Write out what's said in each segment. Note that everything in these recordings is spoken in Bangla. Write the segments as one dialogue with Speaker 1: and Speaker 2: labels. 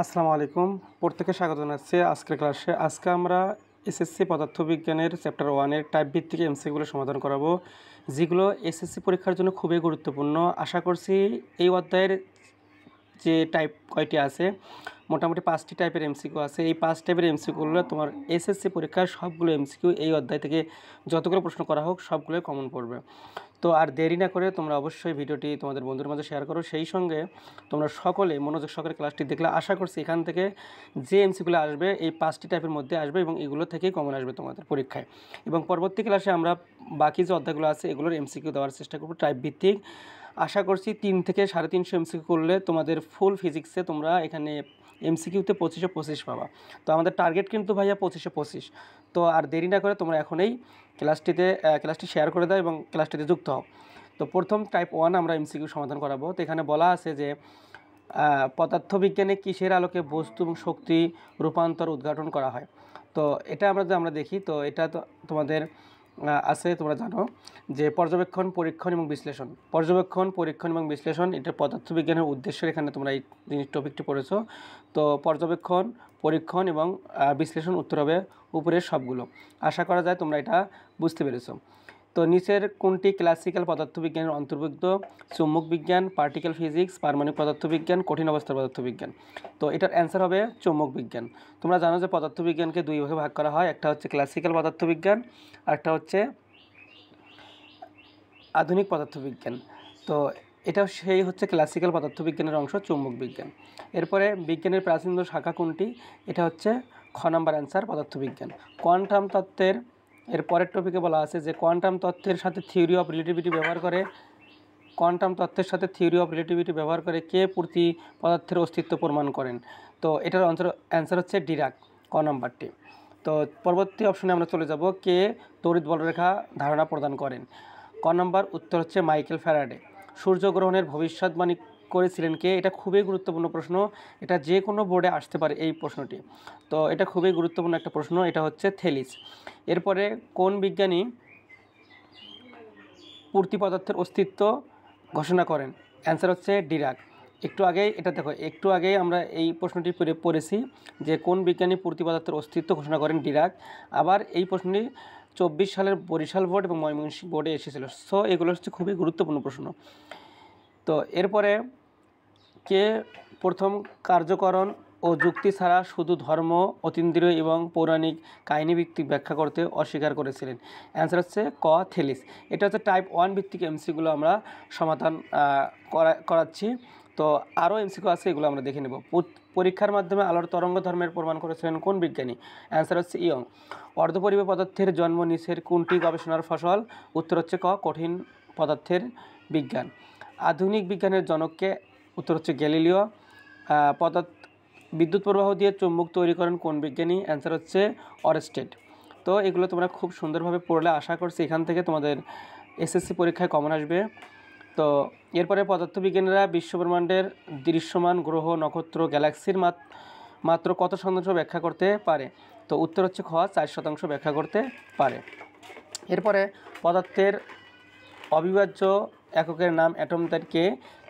Speaker 1: আসসালামু আলাইকুম। প্রত্যেককে স্বাগত জানাচ্ছি আজকের ক্লাসে। আজকে আমরা এসএসসি পদার্থবিজ্ঞানের চ্যাপ্টার 1 এর টাইপ ভিত্তিক এমসিকিউগুলো সমাধান করাবো, যেগুলো এসএসসি পরীক্ষার জন্য খুবই গুরুত্বপূর্ণ। আশা করছি এই অধ্যায়ের যে টাইপ কয়টি আছে, মোটামুটি 5টি টাইপের এমসিকিউ আছে। এই 5 টাইপের এমসিকিউগুলো তোমার এসএসসি পরীক্ষার সবগুলো এমসিকিউ এই অধ্যায় থেকে যতগুলো প্রশ্ন করা হোক সবগুলোই কমন পড়বে। তো আর দেরি না করে তোমরা অবশ্যই ভিডিওটি তোমাদের বন্ধুদের মাঝে শেয়ার করো। সেই সঙ্গে তোমরা সকলে মনোযোগ সহকারে ক্লাসটি দেখলে আশা করছি এখান থেকে যে এমসিকিউগুলো আসবে এই 5টি টাইপের মধ্যে আসবে এবং এগুলো থেকেই কমন আসবে তোমাদের পরীক্ষায়। এবং পরবর্তী ক্লাসে আমরা বাকি যে অধ্যায়গুলো আছে এগুলোর এমসিকিউ দেওয়ার চেষ্টা করবো টাইপ ভিত্তিক। আশা করছি 3 থেকে 350 এমসিকিউ করলে তোমাদের ফুল ফিজিক্সে তোমরা এখানে এমসিকিউতে 25-25 পাবা। তো আমাদের টার্গেট কিন্তু ভাইয়া 25-25। তো আর দেরি না করে তোমরা এখনই ক্লাসটি শেয়ার করে দাও এবং ক্লাসটিতে যুক্ত হও। তো প্রথম টাইপ 1 আমরা এমসিকিউ সমাধান করাবো। তো এখানে বলা আছে যে পদার্থবিজ্ঞানে কিসের আলোকে বস্তু এবং শক্তি রূপান্তর উদ্ঘাটন করা হয়। তো এটা আমরা দেখি। তো এটা তো তোমাদের আছে, তোমরা জানো যে পর্যবেক্ষণ, পরীক্ষণ এবং বিশ্লেষণ। পর্যবেক্ষণ, পরীক্ষণ এবং বিশ্লেষণ এটা পদার্থবিজ্ঞানের উদ্দেশ্যের, এখানে তোমরা এই জিনিস টপিকটি পড়েছো। তো পর্যবেক্ষণ, পরীক্ষণ এবং বিশ্লেষণ উত্তর হবে উপরের সবগুলো। আশা করা যায় তোমরা এটা বুঝতে পেরেছো। তো নিচের কোনটি ক্লাসিক্যাল পদার্থবিজ্ঞানের অন্তর্ভুক্ত? চুম্বক বিজ্ঞান, পার্টিকেল ফিজিক্স, পারমাণবিক পদার্থবিজ্ঞান, কঠিন অবস্থার পদার্থবিজ্ঞান। তো এটার অ্যান্সার হবে চুম্বক বিজ্ঞান। তোমরা জানো যে পদার্থবিজ্ঞানকে দুই ভাগে ভাগ করা হয়, একটা হচ্ছে ক্লাসিক্যাল পদার্থবিজ্ঞান আর একটা হচ্ছে আধুনিক পদার্থবিজ্ঞান। তো এটা সেই হচ্ছে ক্লাসিক্যাল পদার্থবিজ্ঞানের অংশ চুম্বক বিজ্ঞান। এরপরে বিজ্ঞানের প্রাচীনতম শাখা কোনটি? এটা হচ্ছে খ নাম্বার অ্যান্সার পদার্থবিজ্ঞান। কোয়ান্টাম তত্ত্বের এর পরের টপিকে বলা আছে যে কোয়ান্টাম তত্ত্বের সাথে থিওরি অফ রিলেটিভিটি ব্যবহার করে কে প্রতি পদার্থের অস্তিত্ব প্রমাণ করেন? তো এটার অ্যান্সার হচ্ছে ডিরাক, ক নাম্বারটি। তো পরবর্তী অপশনে আমরা চলে যাব, কে তড়িৎ বলরেখা ধারণা প্রদান করেন? ক নম্বর উত্তর হচ্ছে মাইকেল ফ্যারাডে। সূর্যগ্রহণের ভবিষ্যৎবাণী করেছিলেন কে? এটা খুবই গুরুত্বপূর্ণ প্রশ্ন, এটা যে কোনো বোর্ডে আসতে পারে এই প্রশ্নটি। তো এটা খুবই গুরুত্বপূর্ণ একটা প্রশ্ন, এটা হচ্ছে থেলিস। এরপরে কোন বিজ্ঞানী পূর্তি পদার্থের অস্তিত্ব ঘোষণা করেন? অ্যান্সার হচ্ছে ডিরাক। একটু আগেই আমরা এই প্রশ্নটি পড়েছি যে কোন বিজ্ঞানী পূর্তি পদার্থের অস্তিত্ব ঘোষণা করেন? ডিরাক। আবার এই প্রশ্নটি 24 সালের বরিশাল বোর্ড এবং ময়মনসিংহ বোর্ডে এসেছিল। সো এগুলো হচ্ছে খুবই গুরুত্বপূর্ণ প্রশ্ন। তো এরপরে কে প্রথম কার্যকরণ ও যুক্তি ছাড়া শুধু ধর্ম, অতীন্দ্রিয় এবং পৌরাণিক কাহিনীভিত্তিক ব্যাখ্যা করতে অস্বীকার করেছিলেন? অ্যান্সার হচ্ছে ক থেলিস। এটা হচ্ছে টাইপ 1 ভিত্তিক এমসিকিউগুলো আমরা সমাধান করাচ্ছি। তো আরও এমসিকিউ আছে, এগুলো আমরা দেখে নেব। পরীক্ষার মাধ্যমে আলোর তরঙ্গ ধর্মের প্রমাণ করেছিলেন কোন বিজ্ঞানী? অ্যান্সার হচ্ছে ইয়ং। অর্ধপরিবাহী পদার্থের জন্ম নিচের কোনটি গবেষণার ফসল? উত্তর হচ্ছে ক কঠিন পদার্থের বিজ্ঞান। আধুনিক বিজ্ঞানের জনককে? উত্তর হচ্ছে গ্যালিলিও। বিদ্যুৎ প্রবাহ দিয়ে চুম্বক তৈরি করেন কোন বিজ্ঞানী? অ্যান্সার হচ্ছে অরেস্টেড। তো এগুলো তোমরা খুব সুন্দরভাবে পড়লে আশা করছি এখান থেকে তোমাদের এসএসসি পরীক্ষায় কমন আসবে। তো এরপরে পদার্থবিজ্ঞানীরা বিশ্বব্রহ্মাণ্ডের দৃশ্যমান গ্রহ, নক্ষত্র, গ্যালাক্সির মাত্র কত শতাংশ ব্যাখ্যা করতে পারে? তো উত্তর হচ্ছে খ 4% ব্যাখ্যা করতে পারে। এরপরে পদার্থের অবিভাজ্য এককের নাম অ্যাটমকে?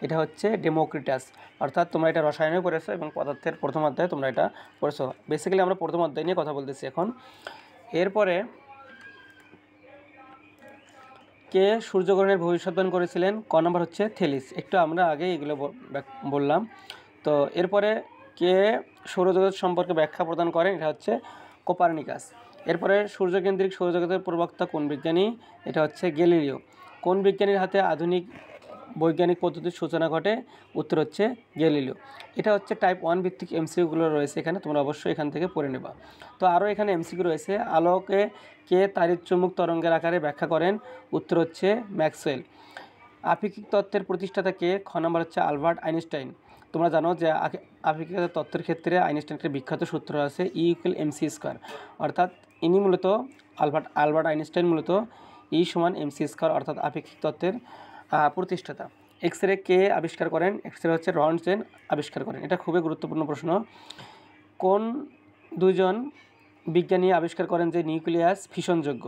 Speaker 1: এটা হচ্ছে ডেমোক্রিটাস। অর্থাৎ তোমরা এটা রসায়নে পড়েছো এবং পদার্থের প্রথম অধ্যায়ে তোমরা এটা পড়েছো। বেসিক্যালি আমরা প্রথম অধ্যায় নিয়ে কথা বলতেছি এখন। এরপরে কে সূর্যগ্রহণের ভবিষ্যদ্বাণী করেছিলেন? ক নম্বর হচ্ছে থেলিস। একটু আমরা আগে এগুলো বললাম। তো এরপরে কে সৌরজগৎ সম্পর্কে ব্যাখ্যা প্রদান করেন? এটা হচ্ছে কোপার্নিকাস। এরপরে সূর্যকেন্দ্রিক সৌরজগতের প্রবক্তা কোন বিজ্ঞানী? এটা হচ্ছে গ্যালিলিও। কোন বিজ্ঞানীর হাতে আধুনিক বৈজ্ঞানিক পদ্ধতির সূচনা ঘটে? উত্তর হচ্ছে গ্যালিলিও। এটা হচ্ছে টাইপ 1 ভিত্তিক এমসিকিউগুলো রয়েছে এখানে, তোমরা অবশ্যই এখান থেকে পড়ে নেবা। তো আরও এখানে এমসিকিউ রয়েছে। আলোকে কে তাড়িৎ-চুম্বক তরঙ্গের আকারে ব্যাখ্যা করেন? উত্তর হচ্ছে ম্যাক্সওয়েল। আপেক্ষিক তত্ত্বের প্রতিষ্ঠাতা কে? খ নম্বর হচ্ছে আলবার্ট আইনস্টাইন। তোমরা জানো যে আপেক্ষিক তত্ত্বের ক্ষেত্রে আইনস্টাইনের বিখ্যাত সূত্র আছে E=mc²। অর্থাৎ ইনি মূলত আলবার্ট আইনস্টাইন মূলত E=mc², অর্থাৎ আপেক্ষিক তত্ত্বের প্রতিষ্ঠাতা। এক্স রে কে আবিষ্কার করেন? এক্স রে হচ্ছে রন্টজেন আবিষ্কার করেন। এটা খুবই গুরুত্বপূর্ণ প্রশ্ন। কোন দুইজন বিজ্ঞানী আবিষ্কার করেন যে নিউক্লিয়াস ফিশনযোগ্য?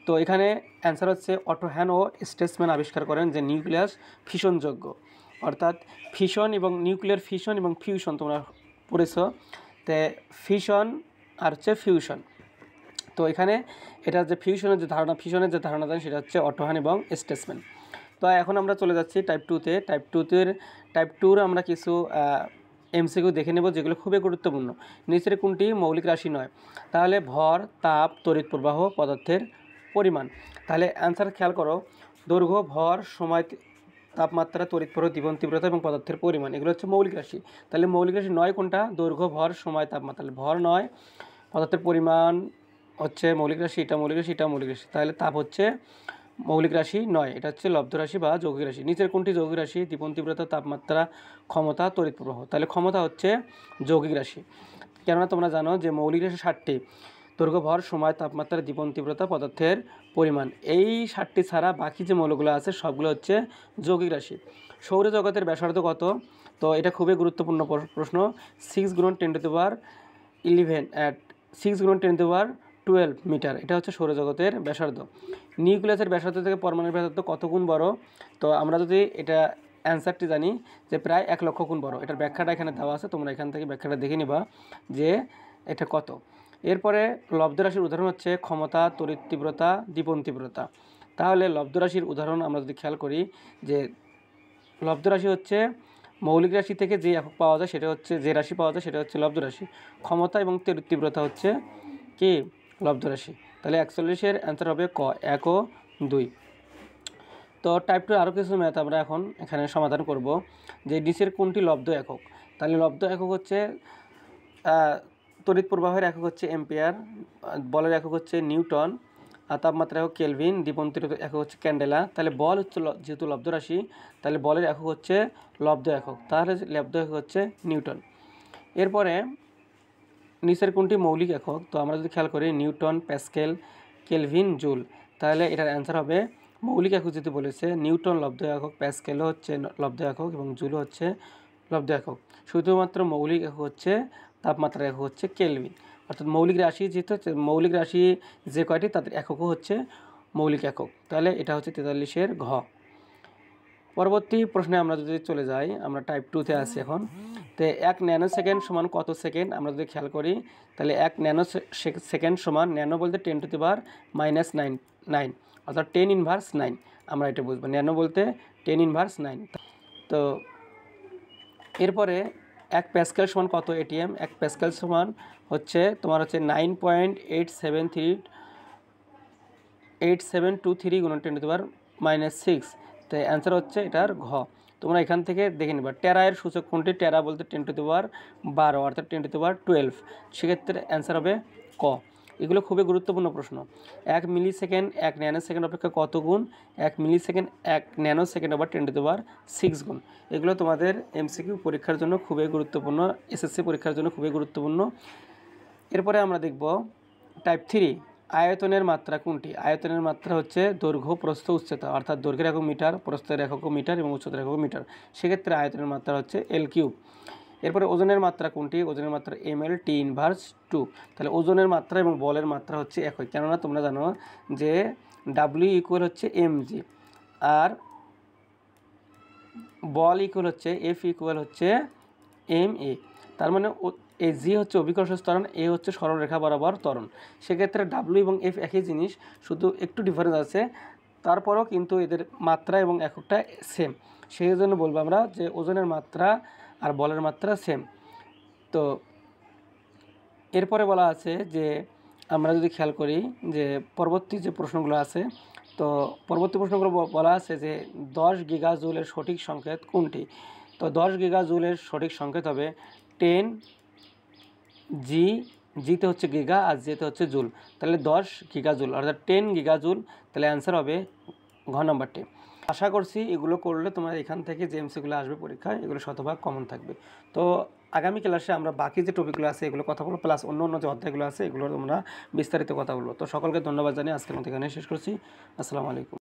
Speaker 1: তো এখানে অ্যান্সার হচ্ছে অটো হ্যান ও স্টেসম্যান আবিষ্কার করেন যে নিউক্লিয়াস ফিশনযোগ্য। অর্থাৎ ফিশন এবং নিউক্লিয়ার ফিশন এবং ফিউশন তোমরা পড়েছো। তো ফিশন আর হচ্ছে ফিউশন। তো এখানে এটা যে ফিউশনের যে ধারণা দেন সেটা হচ্ছে অটোহান এবং স্টেটসম্যান। তো এখন আমরা চলে যাচ্ছি টাইপ টুতে। টাইপ টুর আমরা কিছু এমসিকিউ দেখে নেব যেগুলো খুবই গুরুত্বপূর্ণ। নিচের কোনটি মৌলিক রাশি নয়? তাহলে ভর, তাপ, তড়িৎ প্রবাহ, পদার্থের পরিমাণ। তাহলে অ্যান্সার খেয়াল করো, দৈর্ঘ্য, ভর, সময়, তাপমাত্রা, তড়িৎ প্রবাহ, দীপন তীব্রতা এবং পদার্থের পরিমাণ, এগুলো হচ্ছে মৌলিক রাশি। তাহলে মৌলিক রাশি নয় কোনটা? দৈর্ঘ্য, ভর, সময়, তাপমাত্রা। তাহলে ভর নয়, পদার্থের পরিমাণ হচ্ছে মৌলিক রাশি, এটা মৌলিক রাশি, এটা মৌলিক রাশি। তাহলে তাপ হচ্ছে মৌলিক রাশি নয়, এটা হচ্ছে লব্ধ রাশি বা যৌগিক রাশি। নিচের কোনটি যৌগিক রাশি? দীপন তীব্রতা, তাপমাত্রা, ক্ষমতা, তড়িৎ প্রবাহ। তাহলে ক্ষমতা হচ্ছে যৌগিক রাশি। কেননা তোমরা জানো যে মৌলিক রাশি 7টি, দৈর্ঘ্য, ভর, সময়, তাপমাত্রা, দীপন তীব্রতা, পদার্থের পরিমাণ। এই 7টি ছাড়া বাকি যে মৌলগুলো আছে সবগুলো হচ্ছে যৌগিক রাশি। সৌরজগতের ব্যাসার্ধ কত? তো এটা খুবই গুরুত্বপূর্ণ প্রশ্ন। 6 × 10⁻11 মিটার, এটা হচ্ছে সৌরজগতের ব্যাসার্ধ। নিউক্লিয়াসের ব্যাসার্ধ থেকে পরমাণুর ব্যাসার্ধ কত গুণ বড়? তো আমরা যদি এটা অ্যান্সারটি জানি যে প্রায় 1,00,000 গুণ বড়। এটার ব্যাখ্যাটা এখানে দেওয়া আছে, তোমরা এখান থেকে ব্যাখ্যাটা দেখে নিবা যে এটা কত। এরপরে লব্ধ রাশির উদাহরণ হচ্ছে ক্ষমতা, তড়িৎ তীব্রতা, দীপন তীব্রতা। তাহলে লব্ধ রাশির উদাহরণ আমরা যদি খেয়াল করি যে লব্ধ রাশি হচ্ছে মৌলিক রাশি থেকে যে একক পাওয়া যায় সেটা হচ্ছে, যে রাশি পাওয়া যায় সেটা হচ্ছে লব্ধ রাশি। ক্ষমতা এবং তড়িৎ তীব্রতা হচ্ছে কি? লব্ধ রাশি। তাহলে 41-এর অ্যান্সার হবে ক, 1 ও 2। তো টাইপ টু আরও কিছু ম্যাথ আমরা এখন এখানে সমাধান করব যে নিচের কোনটি লব্ধ একক? তাহলে লব্ধ একক হচ্ছে তড়িৎ প্রবাহের একক হচ্ছে এম্পিয়ার, বলের একক হচ্ছে নিউটন, আর তাপমাত্রা একক কেলভিন, দীপন্তির একক হচ্ছে ক্যান্ডেলা। তাহলে বল হচ্ছে যেহেতু লব্ধ রাশি, তাহলে বলের একক হচ্ছে লব্ধ একক, তাহলে লব্ধ একক হচ্ছে নিউটন। এরপরে নিচের কোনটি মৌলিক একক? তো আমরা যদি খেয়াল করি নিউটন, প্যাসকেল, কেলভিন, জুল। তাহলে এটার অ্যান্সার হবে মৌলিক একক যেহেতু বলেছে, নিউটন লব্ধ একক, প্যাসকেলও হচ্ছে লব্ধ একক এবং জুলও হচ্ছে লব্ধ একক। শুধুমাত্র মৌলিক একক হচ্ছে, তাপমাত্রার একক হচ্ছে কেলভিন। অর্থাৎ মৌলিক রাশি যেহেতু মৌলিক রাশি যে কয়টি তাদের এককও হচ্ছে মৌলিক একক। তাহলে এটা হচ্ছে 43-এর ঘ। পরবর্তী প্রশ্নে আমরা যদি চলে যাই, আমরা টাইপ টুতে আছি এখন। তো 1 ন্যানোসেকেন্ড সমান কত সেকেন্ড? আমরা যদি খেয়াল করি তাহলে 1 ন্যানোসেকেন্ড সমান, ন্যানো বলতে 10⁻⁹ অর্থাৎ 10⁻⁹ আমরা এটা বুঝবো। ন্যানো বলতে 10⁻⁹। তো এরপরে 1 প্যাসকেল সমান কত এটিএম? 1 প্যাসকেল সমান হচ্ছে তোমার হচ্ছে 9.8723 × 10⁻⁶। তো অ্যান্সার হচ্ছে এটার ঘ। তোমরা এখান থেকে দেখে নেবা টেরা এর সূচক কোনটি? টেরা বলতে 10⁻12 অর্থাৎ 10⁻12। সেক্ষেত্রে অ্যান্সার হবে ক। এগুলো খুবই গুরুত্বপূর্ণ প্রশ্ন। 1 মিলিসেকেন্ড 1 ন্যানোসেকেন্ড অপেক্ষা কত গুণ? 1 মিলিসেকেন্ড 1 ন্যানোসেকেন্ড আবার 10⁶ গুণ। এগুলো তোমাদের এমসিকিউ পরীক্ষার জন্য খুবই গুরুত্বপূর্ণ, এসএসসি পরীক্ষার জন্য খুবই গুরুত্বপূর্ণ। এরপরে আমরা দেখব টাইপ 3, আয়তনের মাত্রা কোনটি? আয়তনের মাত্রা হচ্ছে দৈর্ঘ্য, প্রস্থ, উচ্চতা। অর্থাৎ দৈর্ঘ্যের একক মিটার, প্রস্থের একক মিটার এবং উচ্চতার একক মিটার। সেক্ষেত্রে আয়তনের মাত্রা হচ্ছে L3। এরপরে ওজনের মাত্রা কোনটি? ওজনের মাত্রা ml T⁻²। তাহলে ওজনের মাত্রা এবং বলের মাত্রা হচ্ছে একই, কেননা তোমরা জানো যে W হচ্ছে mg, আর বল হচ্ছে F হচ্ছে ma। তার মানে এই জি হচ্ছে অভিকর্ষ ত্বরণ, এ হচ্ছে সরলরেখা বরাবর ত্বরণ। সেক্ষেত্রে ডাব্লিউ এবং এফ একই জিনিস, শুধু একটু ডিফারেন্স আছে, তারপরও কিন্তু এদের মাত্রা এবং এককটা সেম। সেই জন্য বলবো আমরা যে ওজনের মাত্রা আর বলের মাত্রা সেম। তো এরপরে বলা আছে যে আমরা যদি খেয়াল করি যে পরবর্তী যে প্রশ্নগুলো আছে, তো পরবর্তী প্রশ্নগুলো বলা আছে যে 10 গিগাজুলের সঠিক সংকেত কোনটি? তো 10 গিগাজুলের সঠিক সংকেত হবে 10 জি, জিতে হচ্ছে গিগা আর জেতে হচ্ছে জুল। তাহলে 10 গিগাজুল অর্থাৎ 10 গিগাজুল। তাহলে অ্যান্সার হবে ঘ নম্বরটি। আশা করছি এগুলো করলে তোমার এখান থেকে যে এমসিগুলো আসবে পরীক্ষায় এগুলো শতভাগ কমন থাকবে। তো আগামী ক্লাসে আমরা বাকি যে টপিকগুলো আছে এগুলো কথা বলবো, প্লাস অন্য যে অধ্যায়গুলো আছে এগুলো তোমরা বিস্তারিত কথা বলবো। তো সকলকে ধন্যবাদ জানিয়ে আজকের মতো এখানে শেষ করছি। আসসালামু আলাইকুম।